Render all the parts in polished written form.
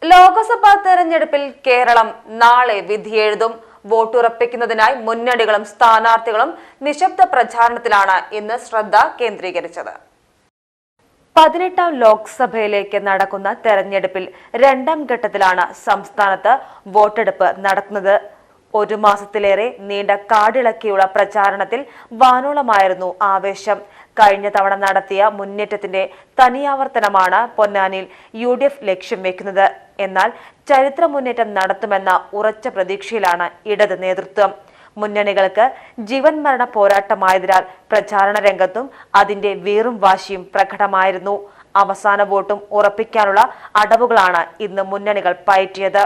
ലോക്സഭാ തെരഞ്ഞെടുപ്പിൽ കേരളം നാളെ വിധിയെഴുതും. വോട്ടുറപ്പിക്കുന്നതിനായി മുന്നണികളും സ്ഥാനാർത്ഥികളും നിശബ്ദ പ്രചാരണത്തിലാണ് ഇന്ന് ശ്രദ്ധ കേന്ദ്രീകരിച്ചത്. 18ാം ലോക്സഭയിലേക്ക് നടക്കുന്ന തെരഞ്ഞെടുപ്പിൽ രണ്ടാം ഘട്ടത്തിലാണ് സംസ്ഥാനത്ത് വോട്ടെടുപ്പ് നടക്കുന്നത്. ഒരു മാസത്തിലേറെ നീണ്ട കാടിളക്കിയുള്ള പ്രചാരണത്തിൽ വാനോളമായിരുന്നു ആവേശം. കഴിഞ്ഞ തവണ നടത്തിയ മുന്നേറ്റത്തിന്റെ തനിയാവർത്തനമാണ് പൊന്നാനിയിൽ UDF ലക്ഷ്യം വെക്കുന്നത്. എന്നാൽ ചരിത്ര മുന്നേറ്റം നടത്തുമെന്ന ഉറച്ച പ്രതീക്ഷയിലാണ് ഇടത് നേതൃത്വം. മുന്നണികൾക്ക് ജീവൻ മരണ പോരാട്ടമായതിനാൽ പ്രചാരണ രംഗത്തും അതിന്റെ വീറും വാശിയും പ്രകടമായിരുന്നു. അവസാന വോട്ടും ഉറപ്പിക്കാനുള്ള അടവുകളാണ് ഇന്ന് മുന്നണികൾ പയറ്റിയത്.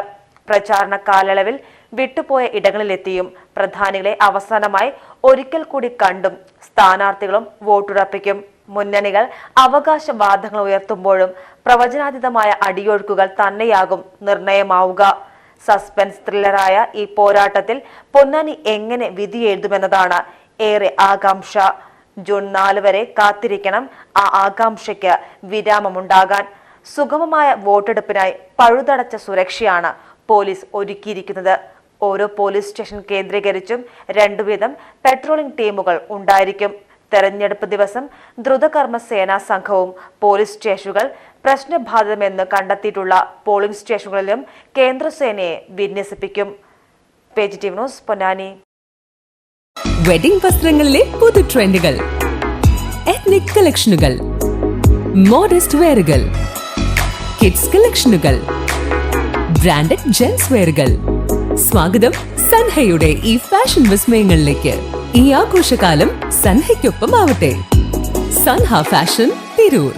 പ്രചാരണ കാലയളവിൽ വിട്ടുപോയ ഇടങ്ങളിലെത്തിയും പ്രധാനികളെ അവസാനമായി ഒരിക്കൽ കൂടി കണ്ടും സ്ഥാനാർത്ഥികളും വോട്ടുറപ്പിക്കും. മുന്നണികൾ അവകാശവാദങ്ങൾ ഉയർത്തുമ്പോഴും പ്രവചനാതീതമായ അടിയൊഴുക്കുകൾ തന്നെയാകും നിർണയമാവുക. സസ്പെൻസ് ത്രില്ലറായ ഈ പോരാട്ടത്തിൽ പൊന്നാനി എങ്ങനെ വിധിയെഴുതുമെന്നതാണ് ഏറെ ആകാംക്ഷ. ജൂൺ 4 വരെ കാത്തിരിക്കണം ആ ആകാംക്ഷയ്ക്ക് വിരാമമുണ്ടാകാൻ. സുഗമമായ വോട്ടെടുപ്പിനായി പഴുതടച്ച സുരക്ഷയാണ് പോലീസ് ഒരുക്കിയിരിക്കുന്നത്. ഓരോ പോലീസ് സ്റ്റേഷൻ കേന്ദ്രീകരിച്ചും 2 വീതം പെട്രോളിംഗ് ടീമുകൾ ഉണ്ടായിരിക്കും. തെരഞ്ഞെടുപ്പ് ദിവസം ദ്രുതകർമ്മ സേനാ സംഘവും പോലീസ് സ്റ്റേഷനുകൾ പ്രശ്നബാധിതമെന്ന് കണ്ടെത്തിയിട്ടുള്ള പോളിംഗ് സ്റ്റേഷനുകളിലും കേന്ദ്രസേനയെ വിന്യസിപ്പിക്കും. Page T news, Ponnani. Wedding വസ്ത്രങ്ങളിലെ പുതു ട്രെൻഡുകൾ, എത്നിക് കളക്ഷനുകൾ, മോഡസ്റ്റ് വെയറുകൾ, കിഡ്സ് കളക്ഷനുകൾ, ബ്രാൻഡഡ് ജെൻസ് വെയറുകൾ. സ്വാഗതം സൻഹയുടെ ഈ ഫാഷൻ വിസ്മയങ്ങളിലേക്ക്. ഈ ആഘോഷകാലം സൻഹയ്ക്കൊപ്പം ആവട്ടെ. സൻഹ ഫാഷൻ തിരൂർ.